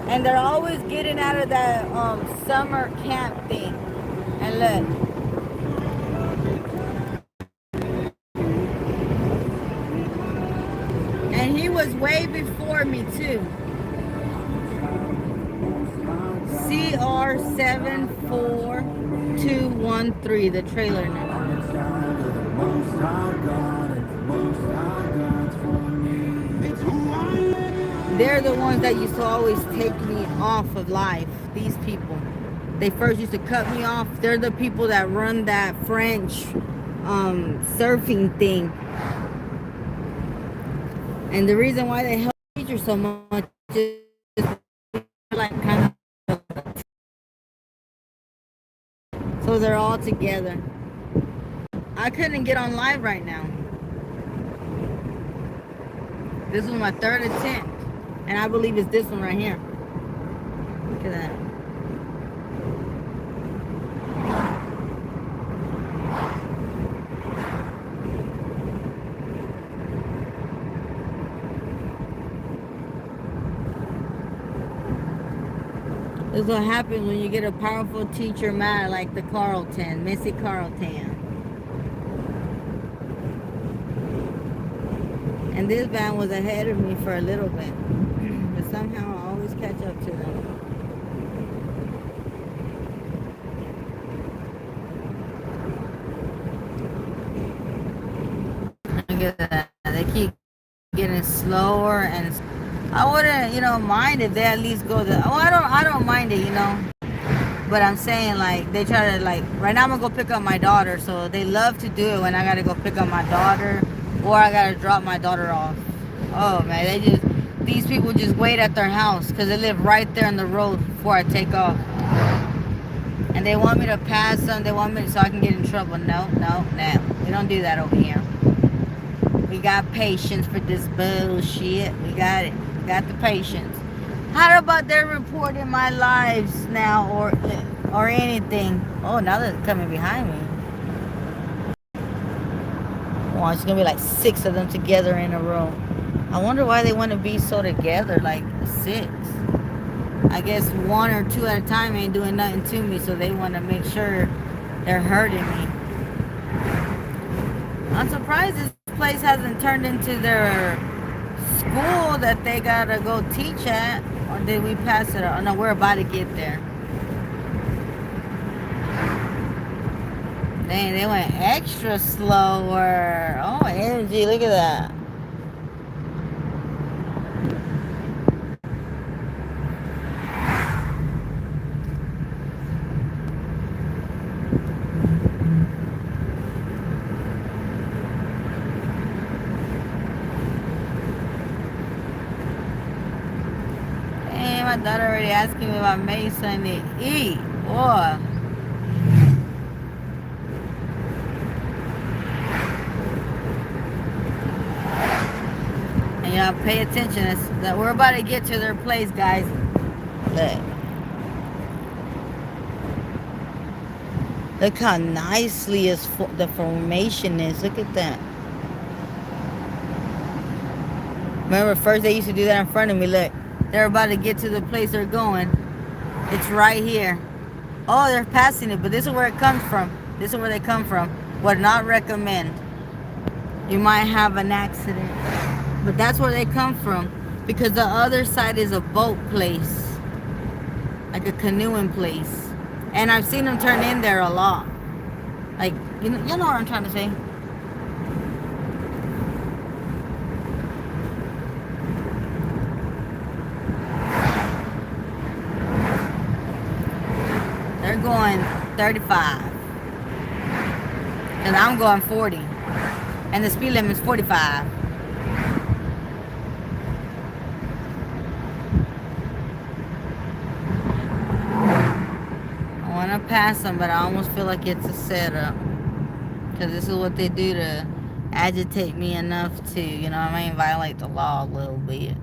And they're always getting out of that summer camp thing. And look, and he was way before me too. CR74213, the trailer number. They're the ones that used to always take me off of life. These people. They first used to cut me off. They're the people that run that French surfing thing. And the reason why they help teachers so much is like kind of, so they're all together. I couldn't get on live right now. This was my third attempt. And I believe it's this one right here. Look at that. This is what happens when you get a powerful teacher mad like the Carlton, Missy Carlton. And this band was ahead of me for a little bit. But somehow I always catch up to them. Look at that. They keep getting slower and I wouldn't, mind if they at least go the. Oh, I don't mind it, But I'm saying like they try to like right now I'm gonna go pick up my daughter, so they love to do it when I gotta go pick up my daughter or I gotta drop my daughter off. Oh man, these people just wait at their house because they live right there on the road before I take off, and they want me to pass them. They want me so I can get in trouble. No, we don't do that over here. We got patience for this bullshit. We got it. We got the patience. How about they're reporting my lives now or anything? Oh, now they're coming behind me. Oh, it's gonna be like 6 of them together in a row. I wonder why they want to be so together, like 6. I guess 1 or 2 at a time ain't doing nothing to me, so they want to make sure they're hurting me. I'm surprised this place hasn't turned into their school that they gotta go teach at. Or did we pass it? Oh no, we're about to get there. Dang, they went extra slower. Oh, energy, look at that. Damn, my daughter already asking me if I made something to eat. Boy. And y'all pay attention. That we're about to get to their place, guys. Look. Look how nicely the formation is. Look at that. Remember, first they used to do that in front of me. Look, they're about to get to the place they're going. It's right here. Oh, they're passing it, but this is where it comes from. This is where they come from. Would not recommend. You might have an accident. But that's where they come from. Because the other side is a boat place. Like a canoeing place. And I've seen them turn in there a lot. Like, you know what I'm trying to say? They're going 35. And I'm going 40. And the speed limit is 45. I want to pass them, but I almost feel like it's a setup. Because this is what they do to agitate me enough to, violate the law a little bit.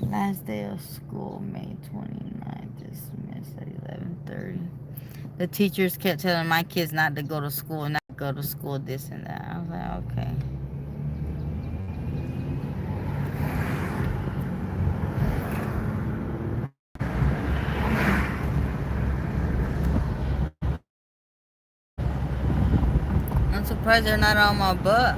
Last day of school, May 29th, dismissed at 11:30. The teachers kept telling my kids not to go to school, not to go to school, this and that. I was like, okay. I'm surprised they're not on my butt.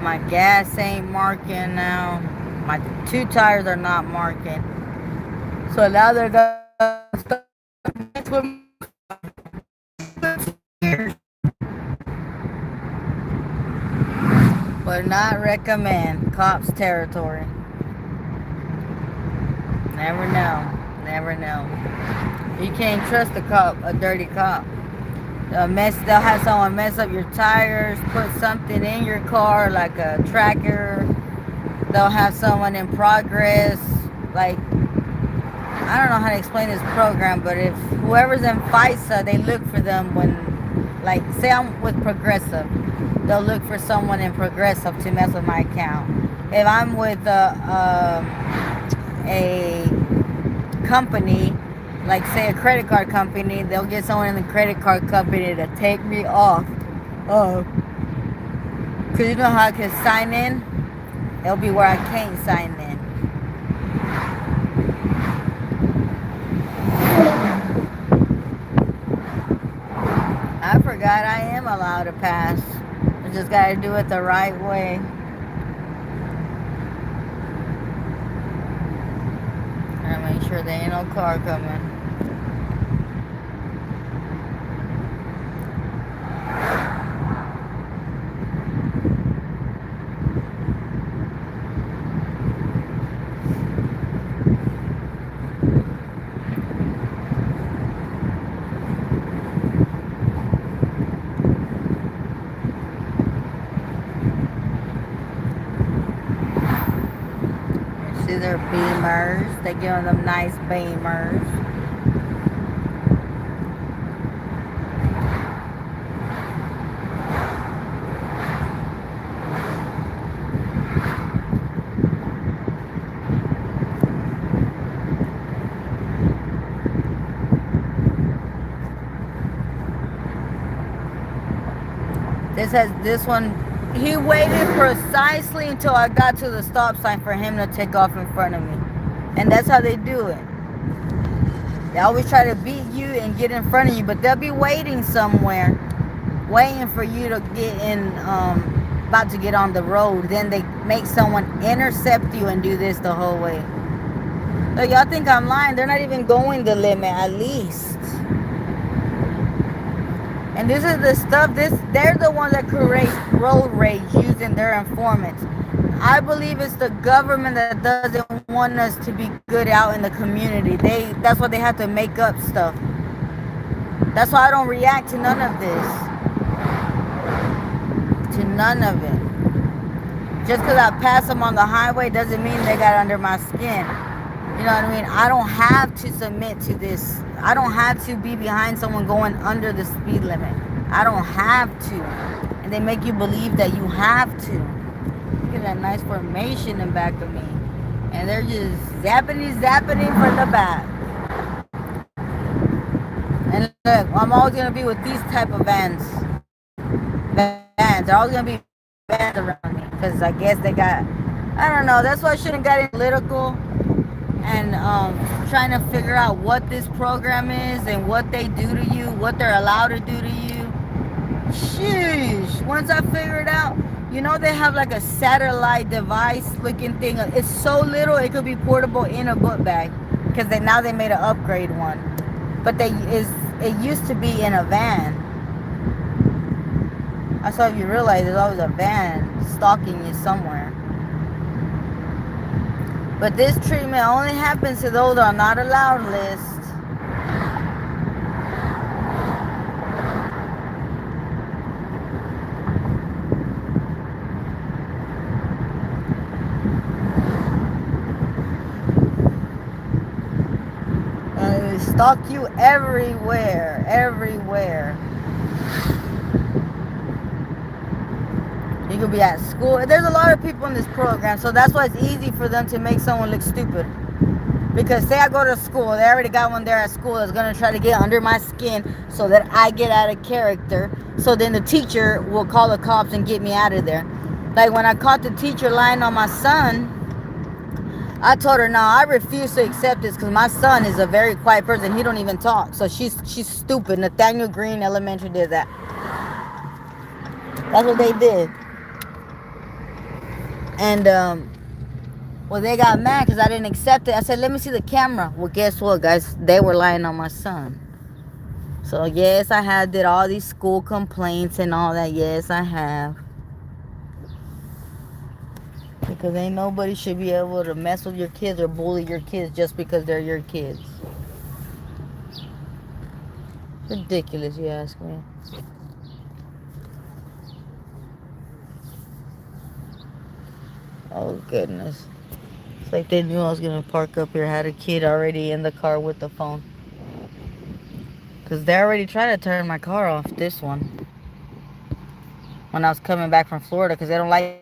My gas ain't marking now. My two tires are not marking. So now they're gonna start with would not recommend. Cops territory. Never know. Never know. You can't trust a cop, a dirty cop. They'll have someone mess up your tires, put something in your car like a tracker. They'll have someone in progress. Like, I don't know how to explain this program, but if whoever's in FISA, they look for them when, like, say I'm with Progressive, they'll look for someone in Progressive to mess with my account. If I'm with a company, like say a credit card company, they'll get someone in the credit card company to take me off. Oh, cause you know how I can sign in? It'll be where I can't sign in. I forgot I am allowed to pass. I just gotta do it the right way. And make sure there ain't no car coming. See their beamers. They give them nice beamers. This one. He waited precisely until I got to the stop sign for him to take off in front of me, and that's how they do it. They always try to beat you and get in front of you, but they'll be waiting somewhere, waiting for you to get in, about to get on the road. Then they make someone intercept you and do this the whole way. Look, y'all think I'm lying? They're not even going the limit, at least. And this is the stuff, they're the ones that create road rage using their informants. I believe it's the government that doesn't want us to be good out in the community. That's why they have to make up stuff. That's why I don't react to none of this. To none of it. Just because I pass them on the highway doesn't mean they got under my skin. You know what I mean? I don't have to submit to this. I don't have to be behind someone going under the speed limit. I don't have to. And they make you believe that you have to. Look at that nice formation in back of me. And they're just zappity from the back. And look, I'm always going to be with these type of vans. They're always going to be vans around me. Because I guess they got, I don't know. That's why I shouldn't get political. And trying to figure out what this program is and what they do to you, what they're allowed to do to you. Sheesh. Once I figure it out, you know they have like a satellite device looking thing. It's so little it could be portable in a book bag because now they made an upgrade one. But it used to be in a van. That's how you realize there's always a van stalking you somewhere. But this treatment only happens to those on not allowed list. They stalk you everywhere. You you'll be at school. There's a lot of people in this program, so that's why it's easy for them to make someone look stupid. Because say I go to school, they already got one there at school that's gonna try to get under my skin so that I get out of character. So then the teacher will call the cops and get me out of there. Like when I caught the teacher lying on my son, I told her, no, I refuse to accept this because my son is a very quiet person. He don't even talk. So she's stupid. Nathaniel Green Elementary did that. That's what they did. And well, they got mad because I didn't accept it. I said, let me see the camera. Well, guess what, guys? They were lying on my son. So yes, I have did all these school complaints and all that. Yes, I have. Because ain't nobody should be able to mess with your kids or bully your kids just because they're your kids. Ridiculous, you ask me. Oh, goodness. It's like they knew I was going to park up here. I had a kid already in the car with the phone. Because they already tried to turn my car off, this one. When I was coming back from Florida, because they don't like...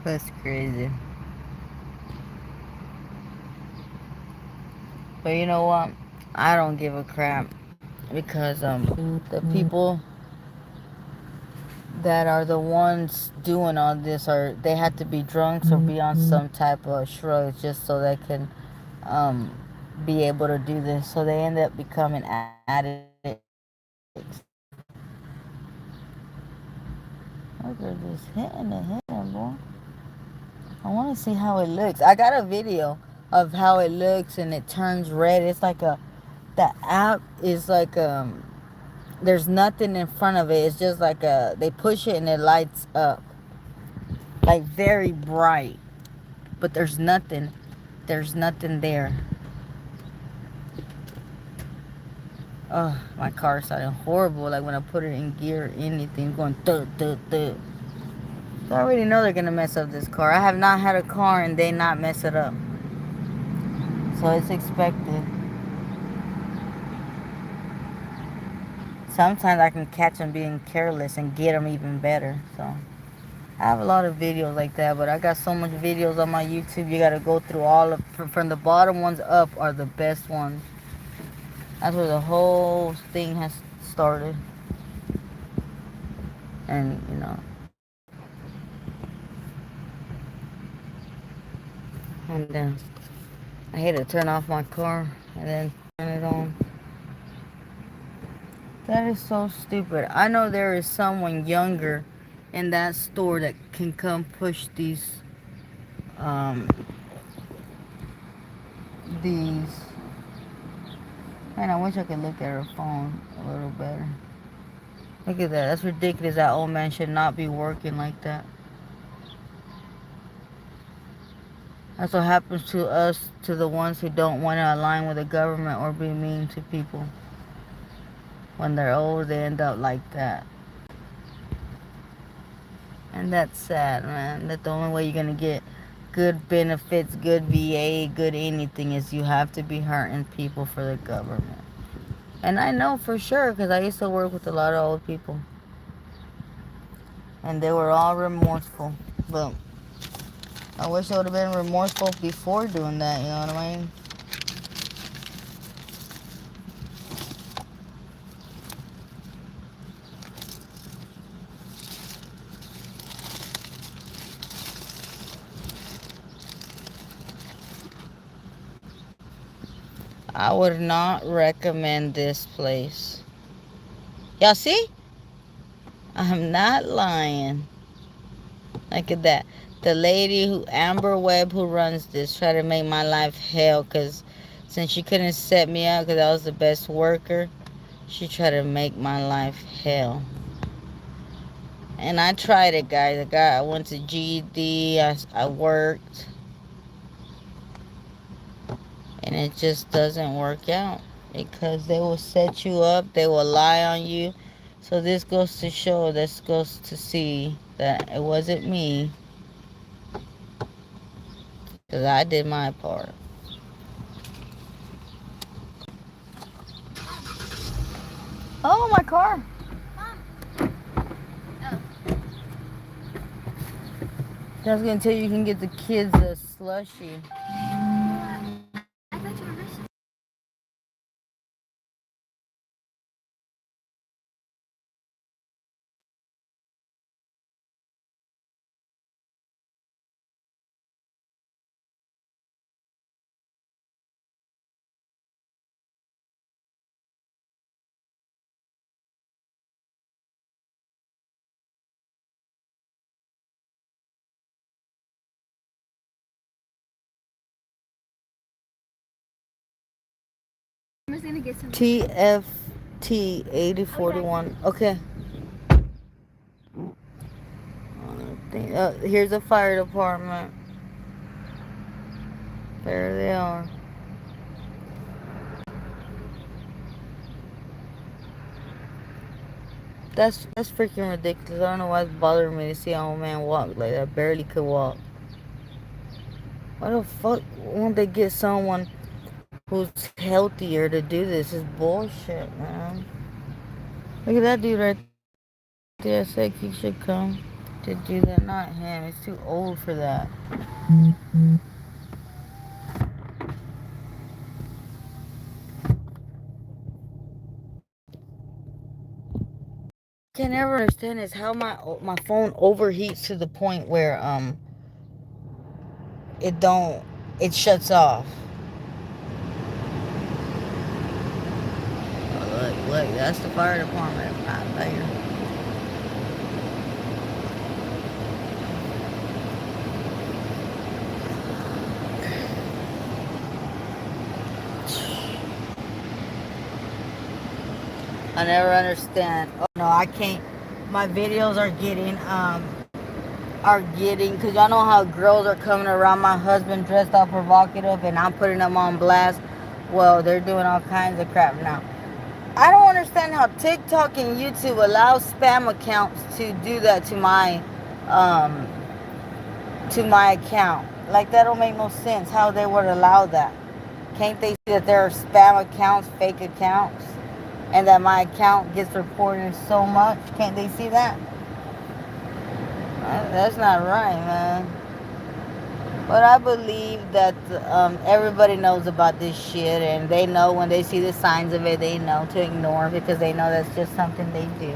That's crazy. But you know what? I don't give a crap. Because the people that are the ones doing all this are... They have to be drunks or be on some type of shrug just so they can be able to do this. So they end up becoming addicts. Look at this hitting, boy. I want to see how it looks. I got a video of how it looks and it turns red. It's like a... The app is like there's nothing in front of it. It's just like they push it and it lights up. Like very bright. But there's nothing. There's nothing there. Oh, my car sounded horrible. Like when I put it in gear or anything, going thud, thud, thud. So I already know they're going to mess up this car. I have not had a car and they not mess it up. So it's expected. Sometimes I can catch them being careless and get them even better. So I have a lot of videos like that, but I got so much videos on my YouTube. You got to go through all of... From the bottom ones up are the best ones. That's where the whole thing has started. And, you know. And then I had to turn off my car and then turn it on. That is so stupid. I know there is someone younger in that store that can come push these man, I wish I could look at her phone a little better. Look at that. That's ridiculous. That old man should not be working like that. That's what happens to us, to the ones who don't want to align with the government or be mean to people. When they're old, they end up like that. And that's sad, man. That the only way you're going to get good benefits, good VA, good anything is you have to be hurting people for the government. And I know for sure because I used to work with a lot of old people. And they were all remorseful. But I wish I would have been remorseful before doing that, you know what I mean? I would not recommend this place. Y'all see? I'm not lying. Look at that. The lady who, Amber Webb, who runs this, tried to make my life hell because since she couldn't set me up because I was the best worker, she tried to make my life hell. And I tried it, guys. I went to GED. I worked. And it just doesn't work out. Because they will set you up. They will lie on you. So this goes to show, this goes to see that it wasn't me. Because I did my part. Oh, my car. I was going to tell you can get the kids a slushie. I'm just gonna get some. TFT 8041. Okay. Here's a fire department. There they are. That's freaking ridiculous. I don't know why it's bothering me to see an old man walk like that. Barely could walk. Why the fuck won't they get someone who's healthier to do this? It's bullshit, man. Look at that dude right there. I said he should come to do that. Not him. He's too old for that. Can never understand is how my phone overheats to the point where it don't it shuts off. Look, that's the fire department right there. I never understand. Oh no, I can't. My videos are getting because y'all know how girls are coming around my husband dressed up provocative, and I'm putting them on blast. Well, they're doing all kinds of crap now. I don't understand how TikTok and YouTube allow spam accounts to do that um to my account. Like that don't make no sense how they would allow that. Can't they see that there are spam accounts, fake accounts, and that my account gets reported so much? Can't they see that? That's not right, man. But I believe that everybody knows about this shit, and they know when they see the signs of it, they know to ignore because they know that's just something they do.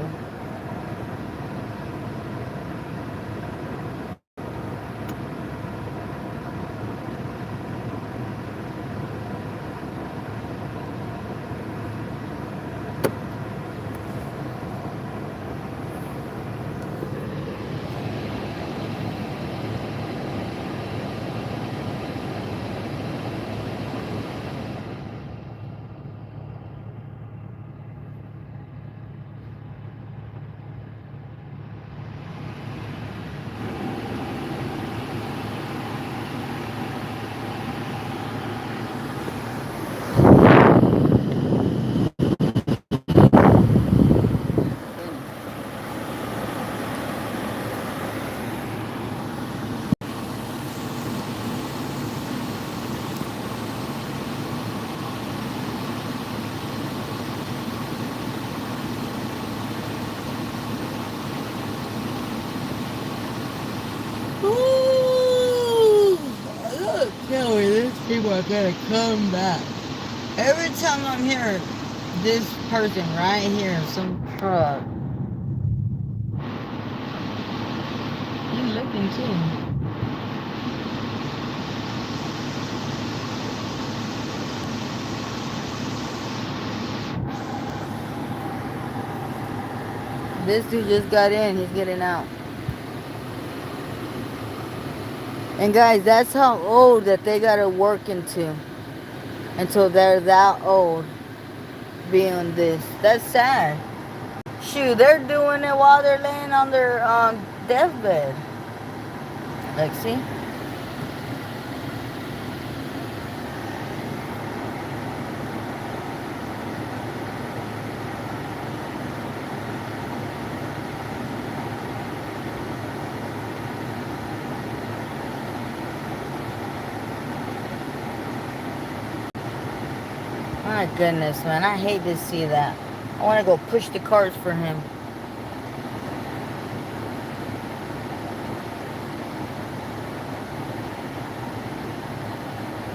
Ooh, look, Kelly, these people are gonna come back. Every time I'm here, this person right here, some truck. He's looking too. This dude just got in, he's getting out. And guys, that's how old that they gotta work until they're that old being this. That's sad. Shoot, they're doing it while they're laying on their deathbed. Like, see? goodness, man. I hate to see that. I want to go push the cars for him.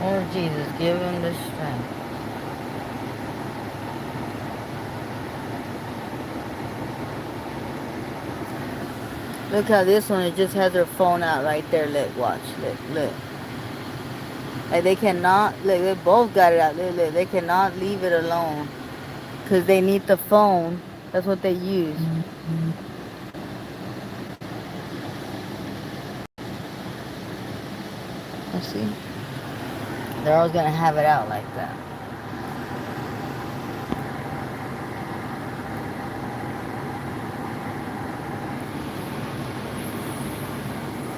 Lord Jesus, give him the strength. Look how this one, it just has her phone out right there. Look, watch. Look. Like they cannot, look, they both got it out. Look. They cannot leave it alone. Because they need the phone. That's what they use. Let's see. They're always going to have it out like that.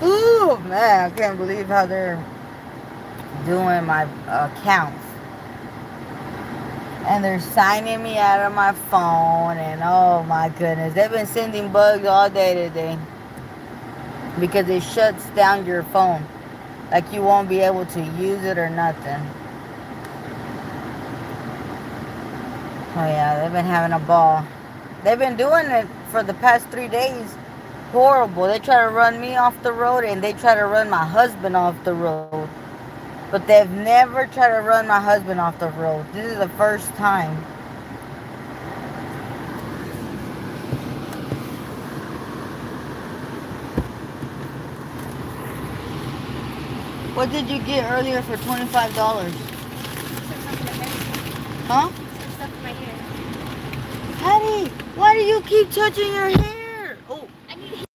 Ooh, man, I can't believe how they're doing my accounts. And they're signing me out of my phone. And oh my goodness. They've been sending bugs all day today. Because it shuts down your phone. Like you won't be able to use it or nothing. Oh yeah, they've been having a ball. They've been doing it for the past 3 days. Horrible. They try to run me off the road and they try to run my husband off the road. But they've never tried to run my husband off the road. This is the first time. What did you get earlier for $25? Huh? Some stuff in my hair. Hattie, why do you keep touching your hair? Oh. I need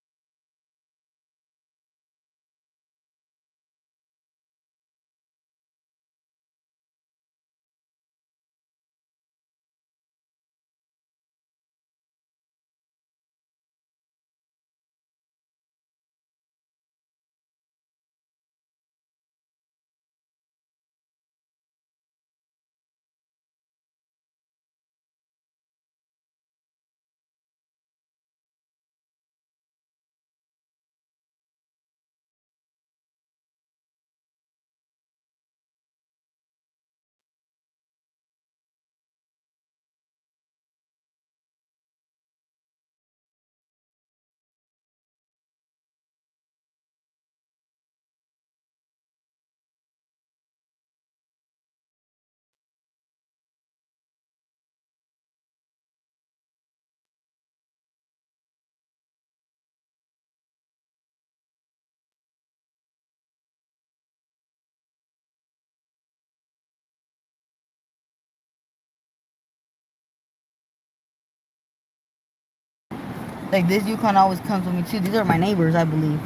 Like this Yukon always comes with me too. These are my neighbors, I believe.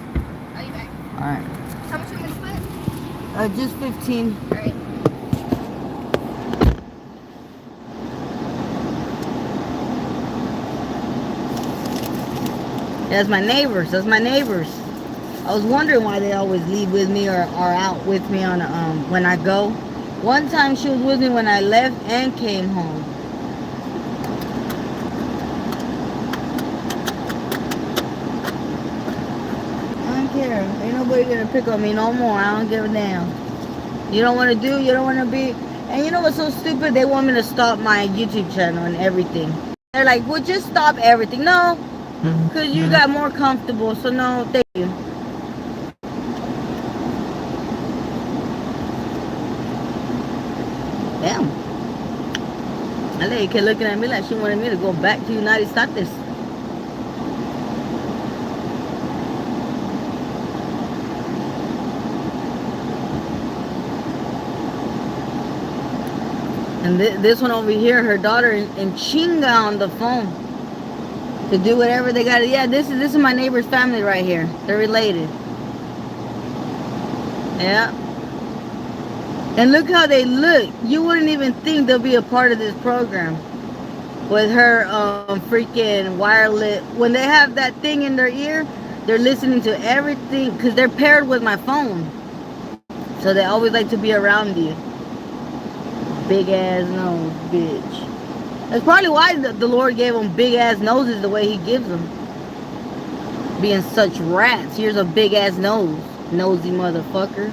I'll be back. Alright. How much are you gonna split? Just 15. Alright. That's my neighbors. That's my neighbors. I was wondering why they always leave with me or are out with me on when I go. One time she was with me when I left and came home. I don't care. Ain't nobody gonna pick on me no more. I don't give a damn. You don't want to do. You don't want to be. And you know what's so stupid? They want me to stop my YouTube channel and everything. They're like, well, just stop everything. No, because you got more comfortable. So no, thank you. Damn. That lady kept looking at me like she wanted me to go back to United States. And this one over here, her daughter in Chinga on the phone to do whatever they got. Yeah, this is my neighbor's family right here. They're related. Yeah. And look how they look. You wouldn't even think they'll be a part of this program. With her freaking wireless. When they have that thing in their ear, they're listening to everything. Because they're paired with my phone. So they always like to be around you. Big ass nose, bitch. That's probably why the Lord gave them big ass noses the way he gives them. Being such rats. Here's a big ass nose. Nosy motherfucker.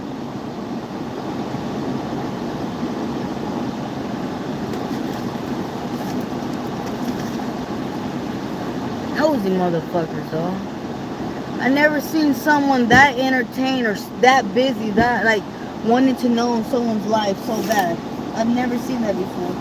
Nosy motherfuckers, though. I never seen someone that entertained or that busy, that like wanting to know someone's life so bad. I've never seen that before.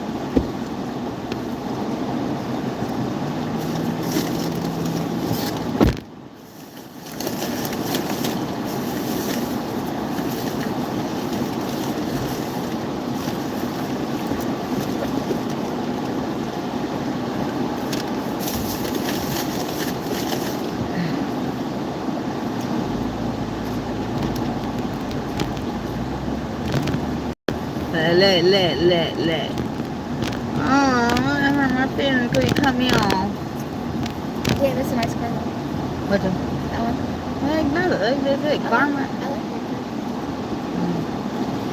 Let. Oh, I hurt my feelings because you cut me off. Yeah, this is a nice car. What the? That one. Like, no, that's it. Karma. I like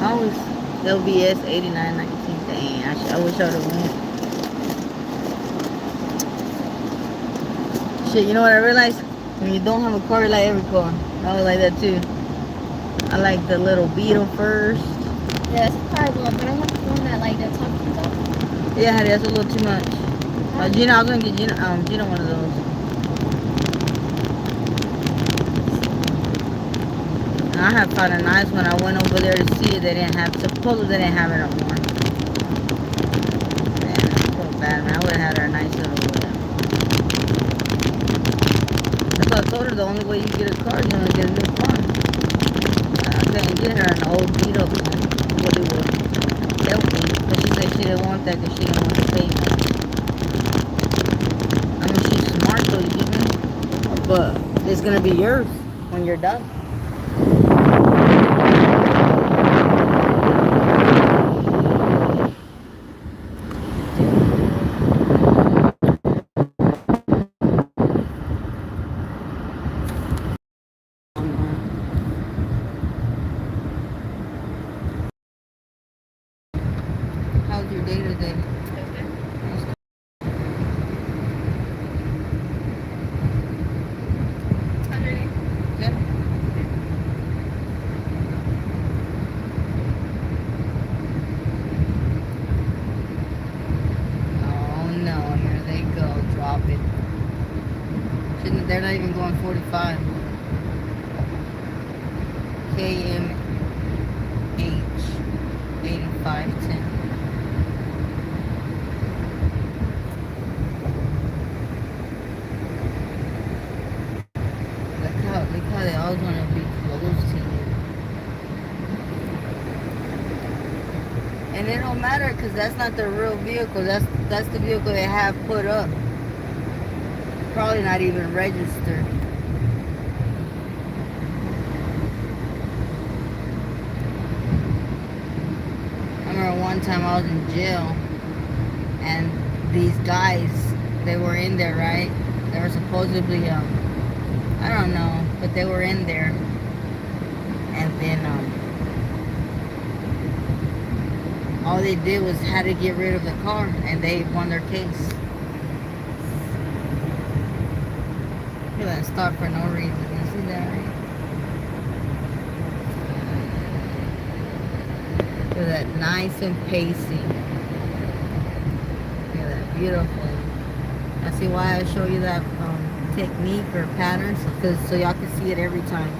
Always LBS 8919. Dang, I wish I would have went. Shit, you know what I realized? When you don't have a car, you like every car. I was like that too. I like the little Beetle first. that. Yeah, that's a car I love, but I have the one that like that talking stuff. Yeah, that's a little too much. Gina, I was gonna get Gina one of those. And I had found a nice one. I went over there to see it. They didn't have. Supposedly they didn't have it no more. Man, I feel bad, man. I would have had her a nice little. That's what I told her. The only way you get a car is you want to get a new car. I couldn't get her an old beat up one. What it was. Healthy. But she said she didn't want that because she didn't want to pay that. I mean, she's smart though, you get me? But it's gonna be yours when you're done. How's your day today? Good. Oh no, here they go. Drop it. They're not even going 45. KMH 8510. Look how they always want to be close to you. And it don't matter because that's not the real vehicle. That's the vehicle they have put up. Probably not even registered. I remember one time I was in jail and these guys, they were in there, right? They were supposedly, I don't know, but they were in there. And then, all they did was had to get rid of the car and they won their case. Look at that, stop for no reason. You see that, right? Look at that, nice and pacey. Look at that, beautiful. Now see why I show you that technique or pattern? So y'all can see it every time.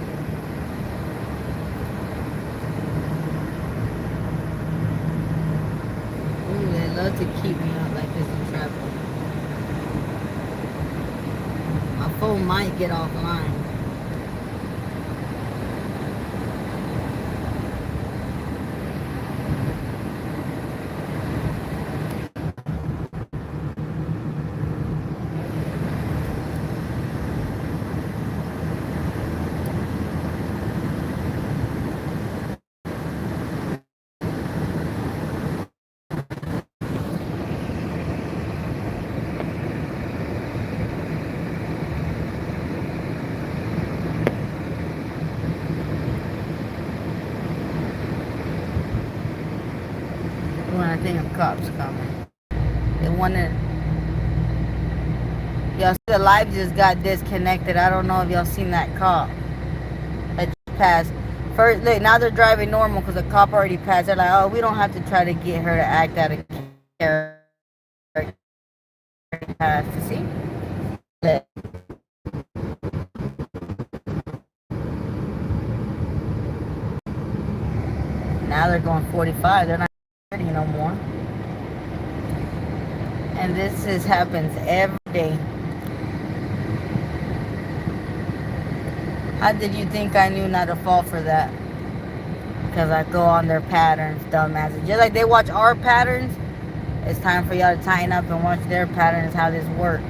Ooh, they love to keep me out like this in traffic. My phone might get offline. When I think of cops coming, they wanted. Y'all see the live just got disconnected. I don't know if y'all seen that cop that just passed. First, look, now they're driving normal because the cop already passed. They're like, oh, we don't have to try to get her to act out of character. See? Now they're going 45. They're not 30 no more. And happens every day. How did you think I knew not to fall for that? Because I go on their patterns, dumbasses. Just like they watch our patterns, it's time for y'all to tighten up and watch their patterns, how this works.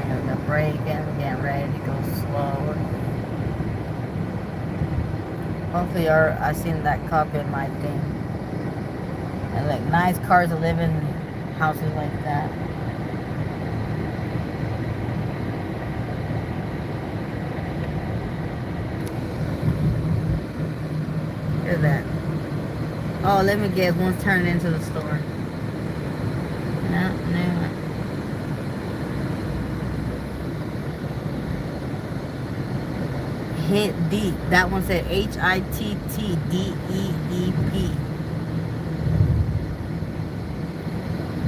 And the brake and getting ready to go slower. Hopefully I seen that cop in my thing. And like nice cars that live in houses like that. Look at that. Oh, let me guess. One's turning into the store. No. Hit deep. That one said HITTDEEP.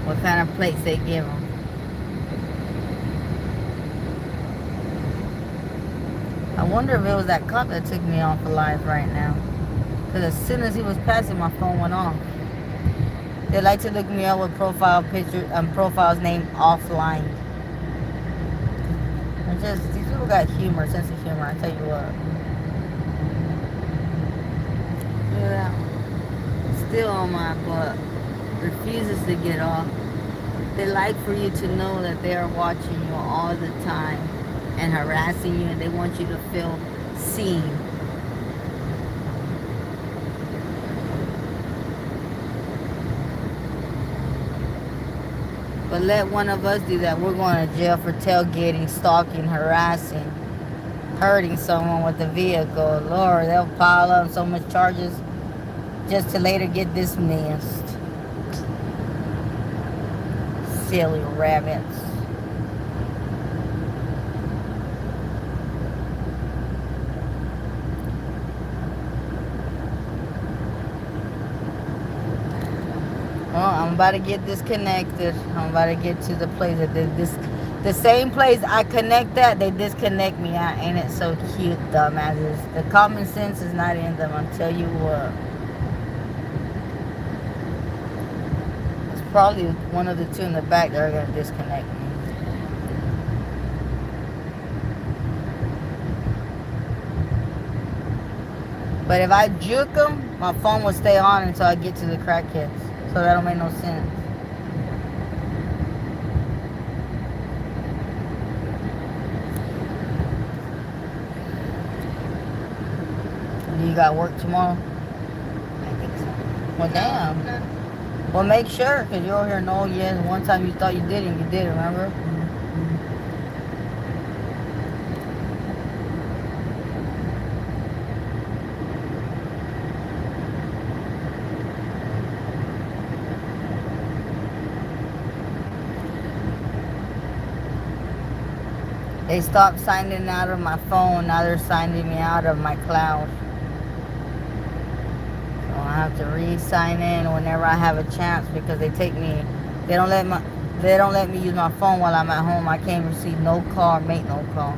What kind of plates they give them? I wonder if it was that cop that took me off alive right now. Because as soon as he was passing, my phone went off. They like to look me up with profile picture profile's name offline. These people got humor, sense of humor. I tell you what. Yeah. Still on my butt. Refuses to get off. They like for you to know that they are watching you all the time and harassing you, and they want you to feel seen. But let one of us do that. We're going to jail for tailgating, stalking, harassing, hurting someone with a vehicle. Lord, they'll pile up so much charges just to later get dismissed. Silly rabbits. Well, I'm about to get disconnected. I'm about to get to the place that the same place I connect at, they disconnect me. Ain't it so cute, dumbasses? The common sense is not in them, I'll tell you what. It's probably one of the two in the back that are going to disconnect me. But if I juke them, my phone will stay on until I get to the crackheads. So that don't make no sense. Do you got work tomorrow? I think so. Well, damn. No. Well, make sure, because you're over here, no, yes. One time you thought you didn't, you did, remember? They stopped signing out of my phone. Now they're signing me out of my cloud. So I have to re-sign in whenever I have a chance because they don't let me use my phone while I'm at home. I can't receive no call, make no call.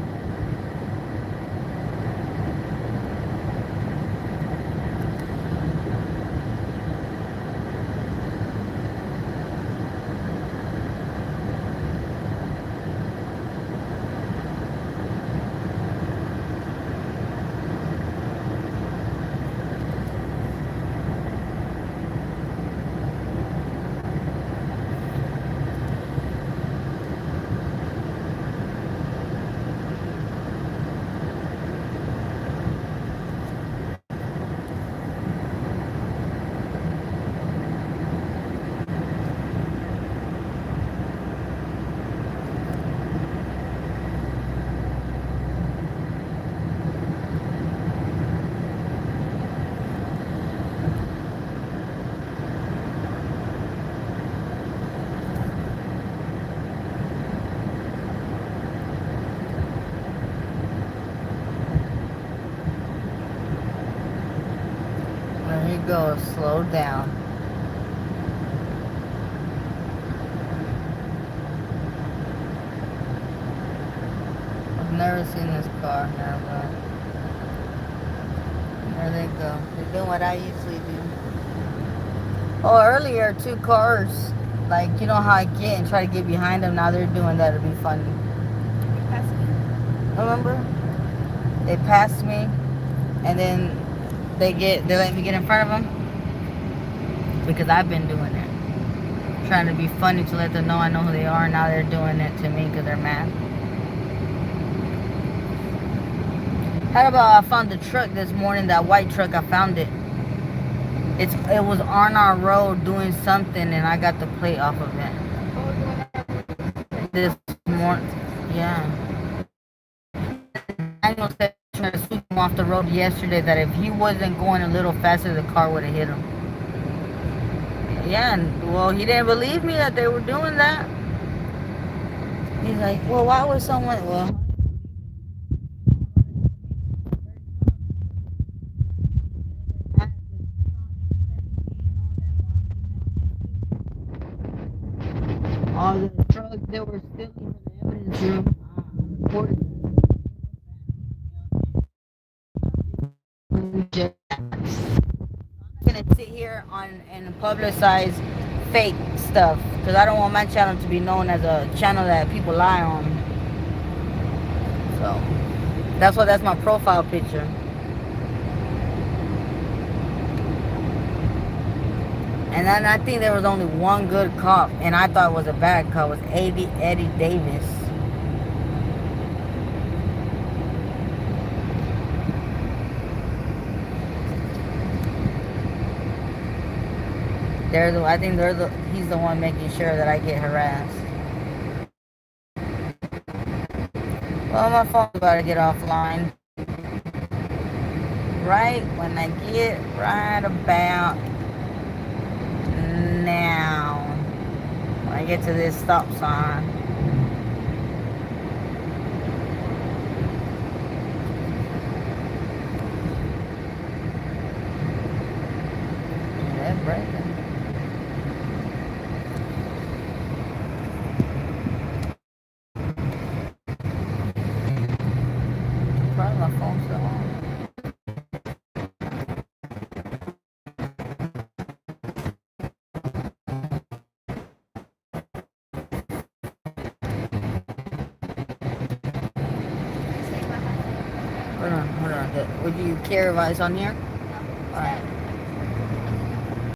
go. Slow down. I've never seen this car. Never. There they go. They're doing what I usually do. Oh, earlier, 2 cars. Like, you know how I get and try to get behind them. Now they're doing that. It'll be funny. Remember? They passed me, and then they let me get in front of them because I've been doing it, trying to be funny to let them know I know who they are. Now they're doing it to me because they're mad. How about I found the truck this morning? That white truck, I found it. It was on our road doing something, and I got the plate off of it. This morning, yeah. Daniel said trying to sweep him off the road yesterday that if he wasn't going a little faster, the car would have hit him. Yeah, and, well, he didn't believe me that they were doing that. He's like, well, why would someone, well, all the drugs that were still in the evidence room, reported. I'm gonna sit here and publicize fake stuff because I don't want my channel to be known as a channel that people lie on. So that's my profile picture. And then I think there was only one good cop, and I thought it was a bad cop. It was Eddie Davis. I think he's the one making sure that I get harassed. Well, my phone's about to get offline. Right when I get right about now, when I get to this stop sign. That's breaking. Probably my phone's still on. Hold on. Would you care if it's on here? Alright.